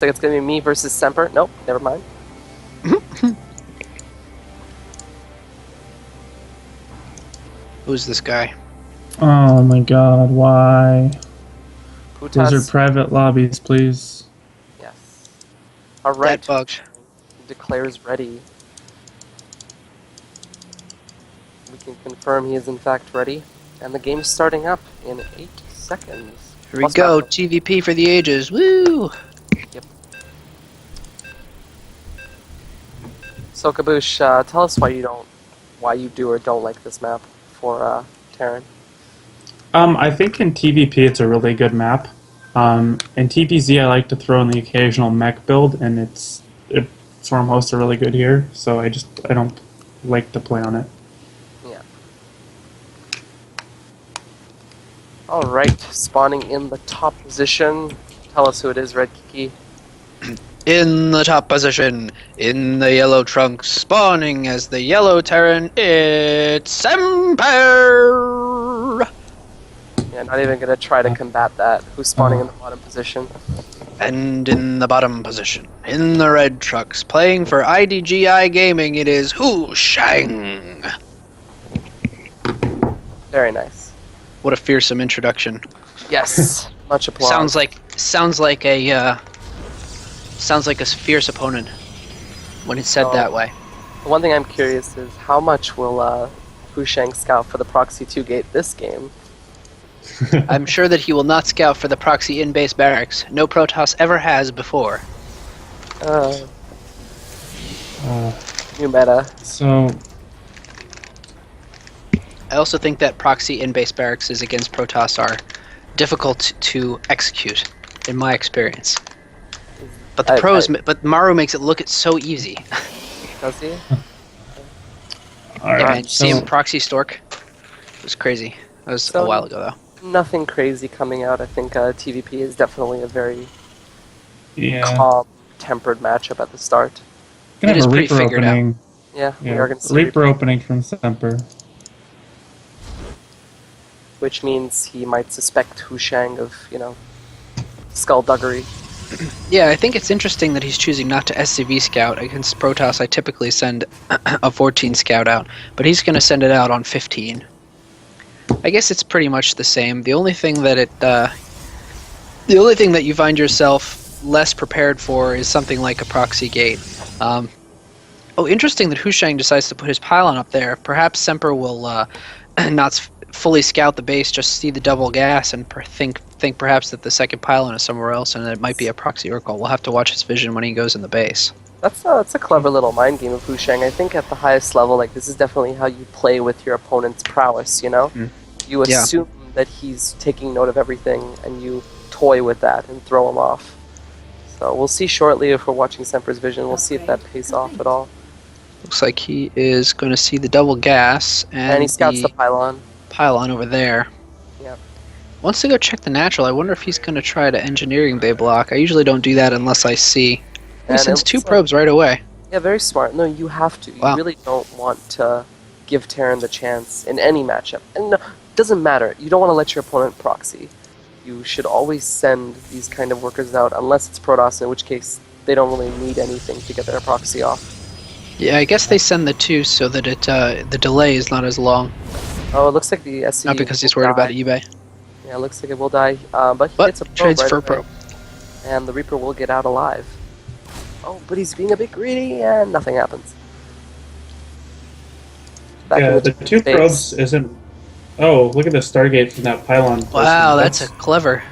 Like it's gonna be me versus Semper. Nope, never mind. Who's this guy? Oh my god, why? Putas. Those are private lobbies, please. Yes. Alright. That bug. Declares ready. We can confirm he is in fact ready. And the game's starting up in 8 seconds. Here we go, TVP for the ages. Woo! Yep. So Kaboosh, tell us why you do or don't like this map for Terran. I think in TVP it's a really good map. In TPZ I like to throw in the occasional mech build, and Storm hosts are really good here, so I don't like to play on it. Yeah. Alright, spawning in the top position. Tell us who it is, Redkeekee. In the top position, in the yellow trunks, spawning as the yellow Terran, it's Semper! Yeah, not even gonna try to combat that. Who's spawning in the bottom position? And in the bottom position, in the red trucks, playing for IDGI Gaming, it is HuShang! Very nice. What a fearsome introduction. Yes, much applause. Sounds like a fierce opponent when it's said that way. The one thing I'm curious is how much will HuShang scout for the Proxy 2 gate this game? I'm sure that he will not scout for the proxy in-base barracks. No Protoss ever has before. New meta. So, I also think that proxy in-base barracks against Protoss are difficult to execute, in my experience. But but Maru makes it look so easy. Does he? alright. Yeah, man, see him proxy stork? It was crazy. That was a while ago, though. Nothing crazy coming out. I think TVP is definitely a very calm, tempered matchup at the start. Gonna It have is a pretty Reaper figured opening. Yeah, we Yeah, are going to see Reaper opening from Semper. which means he might suspect HuShang of, skullduggery. Yeah, I think it's interesting that he's choosing not to SCV scout. Against Protoss, I typically send a 14 scout out, but he's going to send it out on 15. I guess it's pretty much the same. The only thing that you find yourself less prepared for is something like a proxy gate. Interesting that HuShang decides to put his pylon up there. Perhaps Semper will not fully scout the base, just see the double gas, and think perhaps that the second pylon is somewhere else, and it might be a proxy Urkel. We'll have to watch his vision when he goes in the base. That's a clever little mind game of HuShang. I think at the highest level, this is definitely how you play with your opponent's prowess, You assume that he's taking note of everything, and you toy with that and throw him off. So we'll see shortly if we're watching Semper's vision. We'll see if that pays off at all. Looks like he is going to see the double gas, and he scouts the pylon. Pylon over there. Yep. Wants to go check the natural. I wonder if he's going to try to engineering bay block. I usually don't do that unless I see. He sends 2 probes right away. Yeah, very smart. No, you have to. Wow. You really don't want to give Terran the chance in any matchup. And no, it doesn't matter. You don't want to let your opponent proxy. You should always send these kind of workers out, unless it's Protoss, in which case they don't really need anything to get their proxy off. Yeah, I guess they send the 2 so that the delay is not as long. Oh, it looks like the SC Not because he's worried about eBay. Yeah, it looks like it will die. But he gets a probe trades right for a away. probe. And the Reaper will get out alive. Oh, but he's being a bit greedy, and nothing happens. Back in The 2 base. probes isn't... Oh, look at the Stargate from that pylon. Wow, that's a clever.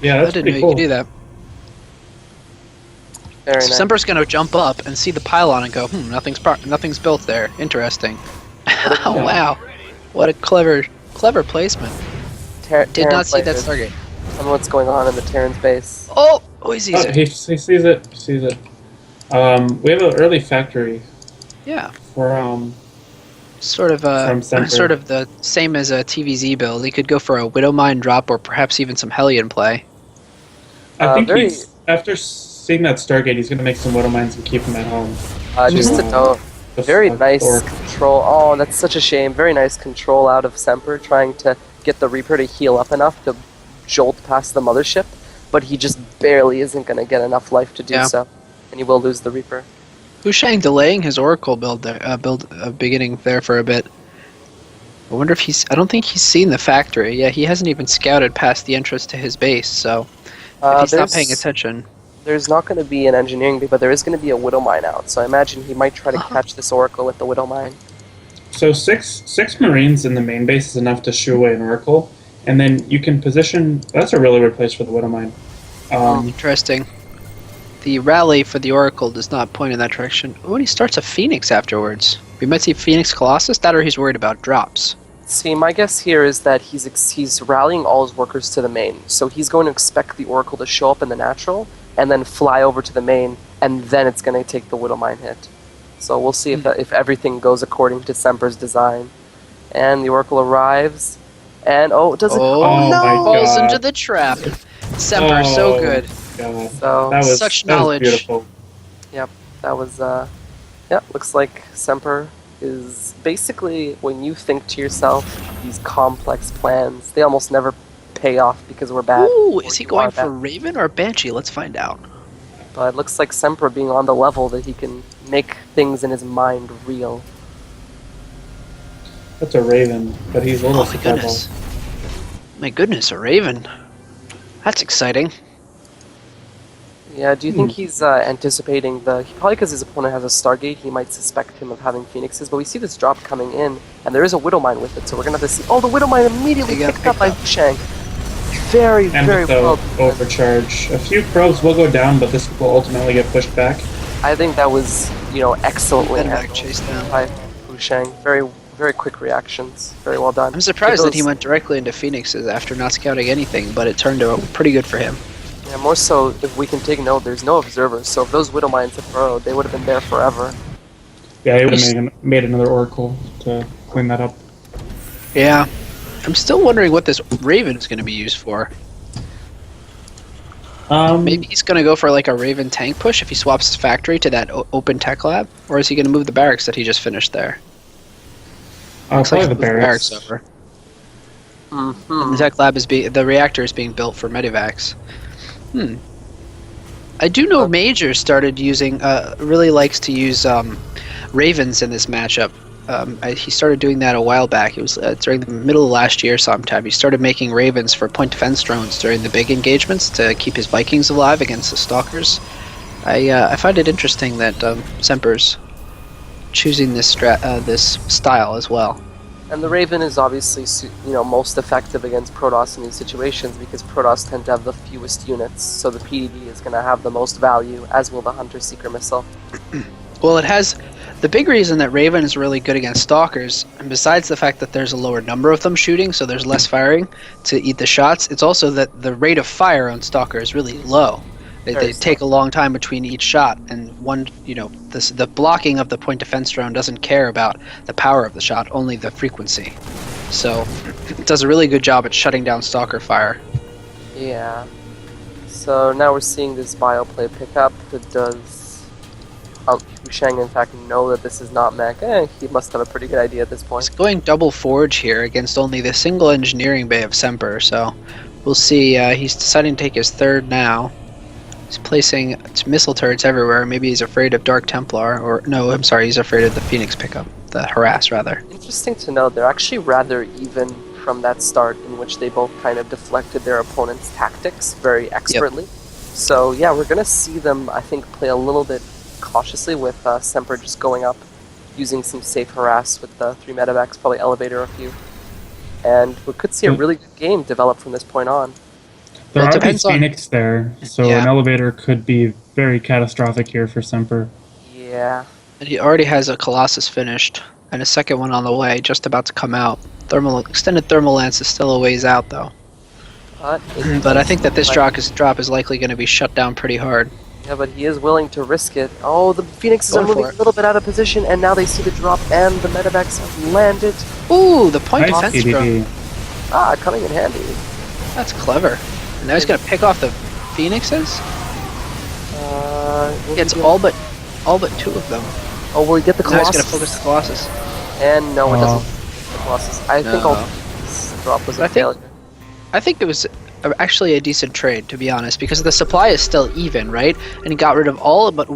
Yeah, that's I didn't pretty know cool. you could do that. Very So nice. Semper's going to jump up and see the pylon and go, nothing's built there. Interesting. Oh, wow. What a clever placement. Did not see that Stargate. I don't know what's going on in the Terran's base. Oh, he sees Oh, it. he sees it. He sees it. We have an early factory Yeah. for Sort of the same as a TVZ build. He could go for a Widow Mine drop or perhaps even some Hellion play. I think after seeing that Stargate, he's going to make some Widow Mines and keep them at home. Just to note, very nice control. Oh, that's such a shame. Very nice control out of Semper, trying to get the Reaper to heal up enough to jolt past the mothership. but he just barely isn't going to get enough life to do so, and he will lose the Reaper. HuShang delaying his Oracle build there, beginning there for a bit. I wonder if he's. I don't think he's seen the factory. Yeah, he hasn't even scouted past the entrance to his base. So if he's not paying attention, there's not going to be an engineering bee, but there is going to be a Widow Mine out. So I imagine he might try to catch this Oracle with the Widow Mine. So six Marines in the main base is enough to shoo away an Oracle, and then you can position. That's a really good place for the Widow Mine. Interesting. The rally for the Oracle does not point in that direction. Oh, and he starts a Phoenix afterwards. We might see Phoenix Colossus, that or he's worried about drops. See, my guess here is that he's rallying all his workers to the main. So he's going to expect the Oracle to show up in the natural, and then fly over to the main, and then it's going to take the Widow Mine hit. So we'll see if everything goes according to Semper's design. And the Oracle arrives, and does it? Oh no! Falls into the trap. Semper, so good. God. So That was such knowledge. That was beautiful. Yep, that was looks like Semper is basically, when you think to yourself these complex plans, they almost never pay off because we're bad. Ooh, is he going for Raven or Banshee? Let's find out. But it looks like Semper being on the level that he can make things in his mind real. That's a Raven, but he's a little Oh my goodness. My goodness, a Raven. That's exciting. Yeah, do you think he's anticipating probably because his opponent has a Stargate, he might suspect him of having Phoenixes, but we see this drop coming in, and there is a Widow Mine with it, so we're going to have to see... Oh, the Widow Mine immediately picked up by HuShang. Very, very well. Overcharge. A few probes will go down, but this will ultimately get pushed back. I think that was, excellently handled chase down by HuShang. Very, very quick reactions. Very well done. I'm surprised that he went directly into Phoenixes after not scouting anything, but it turned out pretty good for him. Yeah, more so, if we can take note, there's no observers, so if those Widow Mines had burrowed, they would have been there forever. Yeah, he would have made another Oracle to clean that up. Yeah. I'm still wondering what this Raven is going to be used for. Maybe he's going to go for like a Raven tank push if he swaps his factory to that open tech lab? Or is he going to move the barracks that he just finished there? Looks probably like the barracks. Over. The tech lab is the reactor is being built for medivacs. I do know Major started using, really likes to use Ravens in this matchup. He started doing that a while back. It was during the middle of last year sometime. He started making Ravens for point defense drones during the big engagements to keep his Vikings alive against the Stalkers. I find it interesting that Semper's choosing this style as well. And the Raven is obviously, most effective against Protoss in these situations because Protoss tend to have the fewest units, so the PDD is going to have the most value, as will the Hunter-Seeker missile. Well, it has... The big reason that Raven is really good against Stalkers, and besides the fact that there's a lower number of them shooting, so there's less firing to eat the shots, it's also that the rate of fire on Stalker is really low. They take a long time between each shot, and the blocking of the point defense drone doesn't care about the power of the shot, only the frequency. So it does a really good job at shutting down Stalker fire. Yeah. So now we're seeing this bioplay pick up. Does HuShang in fact know that this is not mech? He must have a pretty good idea at this point. He's going double forge here against only the single engineering bay of Semper, so we'll see. He's deciding to take his third now. He's placing missile turrets everywhere. Maybe he's afraid of Dark Templar, or no, I'm sorry, he's afraid of the Phoenix pickup. The Harass, rather. Interesting to know, they're actually rather even from that start in which they both kind of deflected their opponent's tactics very expertly. Yep. So yeah, we're going to see them, I think, play a little bit cautiously with Semper just going up, using some safe harass with the 3 medevacs, probably elevator a few. And we could see a really good game develop from this point on. There are these Phoenix there, so an elevator could be very catastrophic here for Semper. Yeah. And he already has a Colossus finished, and a second one on the way, just about to come out. Extended Thermal Lance is still a ways out, though. But I think that this drop is likely going to be shut down pretty hard. Yeah, but he is willing to risk it. Oh, the Phoenixes are moving a little bit out of position, and now they see the drop, and the medevacs have landed. Ooh, the point defense drone. Coming in handy. That's clever. And now he's going to pick off the Phoenixes? He gets all but 2 of them. Oh, will he get the Colossus? Now he's going to focus the Colossus. And no, it doesn't. The Colossus. I think all this drop was a failure. I think it was actually a decent trade, to be honest, because the supply is still even, right? And he got rid of all but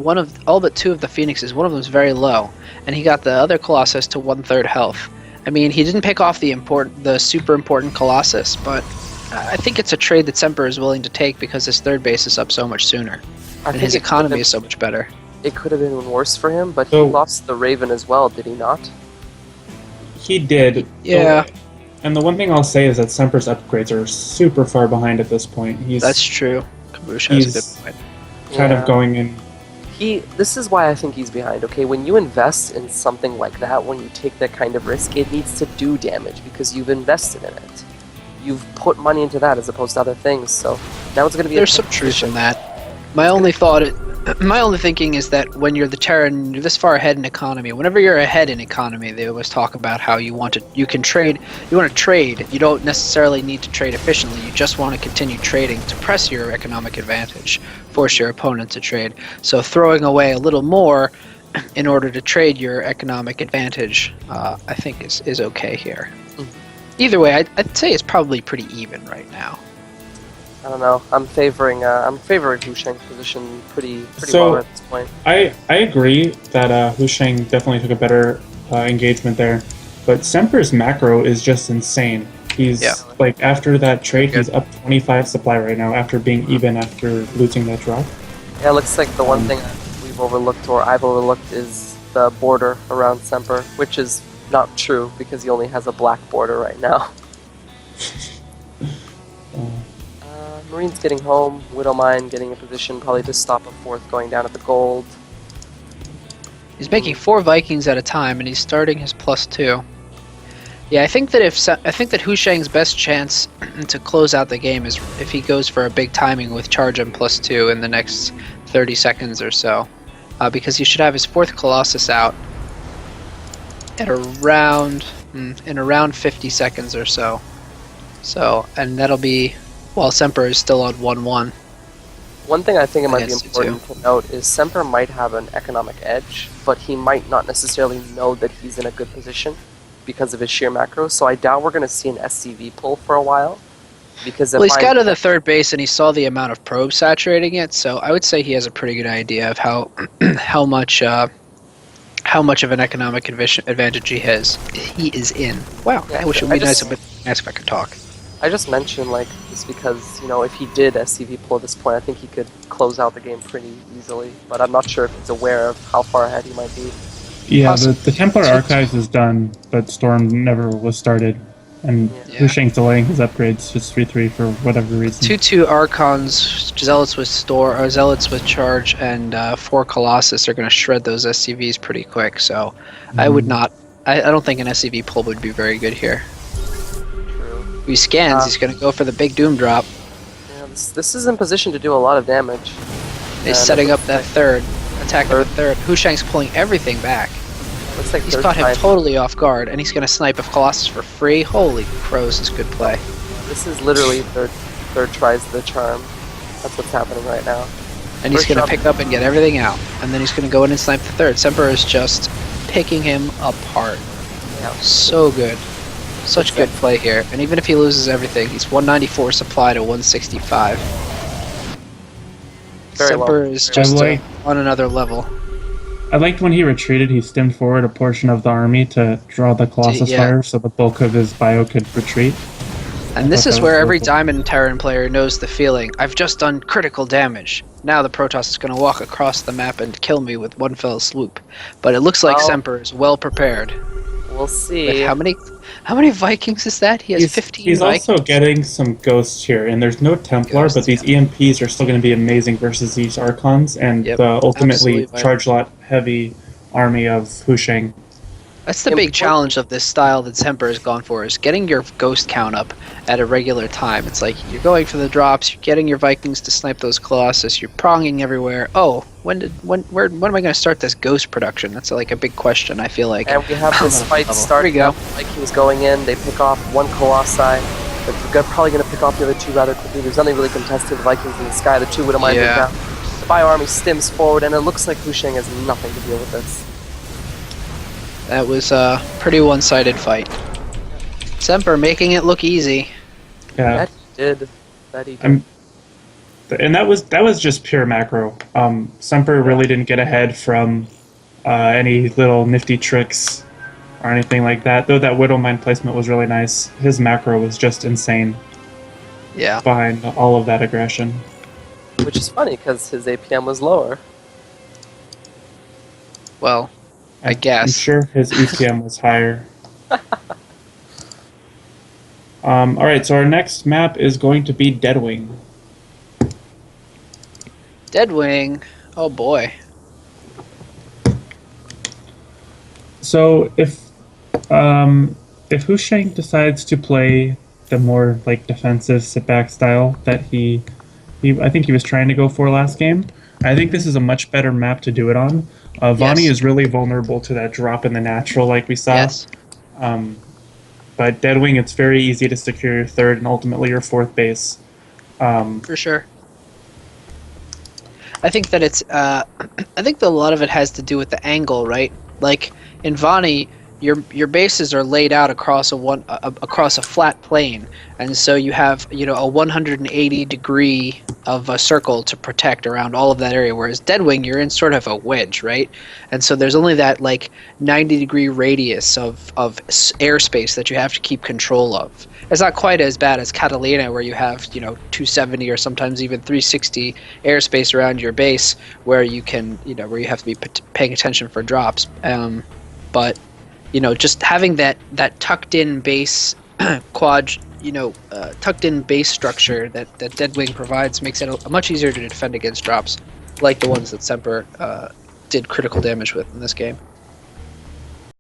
two of the Phoenixes. One of them is very low, and he got the other Colossus to 1/3 health. I mean, he didn't pick off the super important Colossus, but I think it's a trade that Semper is willing to take because his third base is up so much sooner, and his economy is so much better. It could have been worse for him, but he lost the Raven as well, did he not? He did. Yeah. And the one thing I'll say is that Semper's upgrades are super far behind at this point. That's true. Kaboosh has a good point. Kind of going in. This is why I think he's behind, okay? When you invest in something like that, when you take that kind of risk, it needs to do damage because you've invested in it. You've put money into that as opposed to other things, so now it's going to be... There's some truth in that. My only thinking is that when you're the Terran, you're this far ahead in economy. Whenever you're ahead in economy, they always talk about how you want to trade. You don't necessarily need to trade efficiently. You just want to continue trading to press your economic advantage, force your opponent to trade. So throwing away a little more in order to trade your economic advantage, I think is okay here. Either way, I'd say it's probably pretty even right now. I don't know. I'm favoring HuShang's position pretty well at this point. I agree that HuShang definitely took a better engagement there, but Semper's macro is just insane. He's like, after that trade, he's up 25 supply right now after being even after losing that drop. Yeah, it looks like the one thing we've overlooked, or I've overlooked, is the border around Semper, which is not true because he only has a black border right now. Marine's getting home, Widowmine getting a position probably to stop a fourth going down at the gold. He's making 4 Vikings at a time, and he's starting his +2. Yeah, I think that HuShang's best chance to close out the game is if he goes for a big timing with charge and +2 in the next 30 seconds or so, because he should have his 4th Colossus out at around 50 seconds or so. And that'll be while Semper is still on 1-1. One thing I think it might be important to note is Semper might have an economic edge, but he might not necessarily know that he's in a good position because of his sheer macro, so I doubt we're going to see an SCV pull for a while. Because he's got to the third base and he saw the amount of probes saturating it, so I would say he has a pretty good idea of how much of an economic advantage he is in. Wow, yeah, I wish it would be nice if I could talk. I just mentioned this because, if he did SCV pull at this point, I think he could close out the game pretty easily, but I'm not sure if he's aware of how far ahead he might be. Yeah, the Templar Archives is done, but Storm never was started, and HuShang's delaying his upgrades just 3-3 for whatever reason. 2-2 Archons, Zealots with Charge, and 4 Colossus are going to shred those SCVs pretty quick, so I don't think an SCV pull would be very good here. If he scans, he's going to go for the big Doom drop. Yeah, this is in position to do a lot of damage. He's setting up that third, attacking the third. HuShang's pulling everything back. Looks like he's caught him totally off guard, and he's going to snipe a Colossus for free. Holy crows, is good play. This is literally third tries the charm. That's what's happening right now. And he's going to pick up and get everything out, and then he's going to go in and snipe the third. Semper is just picking him apart. Yeah. So good. Such good play here, and even if he loses everything, he's 194 supply to 165. Semper is just on another level. I liked when he retreated, he stemmed forward a portion of the army to draw the Colossus fire so the bulk of his bio could retreat. And this is where every Diamond Terran player knows the feeling. I've just done critical damage. Now the Protoss is going to walk across the map and kill me with one fell swoop. But it looks like Semper is well prepared. We'll see. How many Vikings is that? He has 15 He's Vikings. also getting some Ghosts here, and there's no Templar, but these EMPs are still going to be amazing versus these Archons, and the ultimately charge lot heavy army of HuShang. That's the big challenge of this style that Semper has gone for, is getting your ghost count up at a regular time. It's like you're going for the drops, you're getting your Vikings to snipe those Colossus, you're pronging everywhere. Oh, when am I going to start this ghost production? That's like a big question, I feel like. And we have this fight starting up. Vikings going in, they pick off one Colossi. They're probably going to pick off the other two rather quickly. There's nothing really contested. The Vikings in the sky, the two Widowmine down. The Bio Army stims forward, and it looks like HuShang has nothing to deal with this. That was a pretty one-sided fight. Semper making it look easy. Yeah. That did. That he did. And that was just pure macro. Semper really didn't get ahead from any little nifty tricks or anything like that. Though that Widow Mine placement was really nice. His macro was just insane. Yeah. Behind all of that aggression. Which is funny because his APM was lower. Well, I guess. I'm sure his EPM was higher. Alright, so our next map is going to be Deadwing. Deadwing. Oh boy. So if HuShang decides to play the more like defensive sit back style that I think he was trying to go for last game, I think this is a much better map to do it on. Vani is really vulnerable to that drop in the natural like we saw. Yes. But Deadwing, it's very easy to secure your third and ultimately your fourth base. For sure. I think that it's. I think that a lot of it has to do with the angle, right? Like in Vani, your bases are laid out across a flat plane, and so you have a 180 degree of a circle to protect around all of that area. Whereas Deadwing, you're in sort of a wedge, right? And so there's only that like 90-degree radius of airspace that you have to keep control of. It's not quite as bad as Catalina, where you have 270 or sometimes even 360 airspace around your base, where you can where you have to be paying attention for drops. But just having that tucked in base tucked in base structure that Deadwing provides makes it much easier to defend against drops, like the ones that Semper did critical damage with in this game.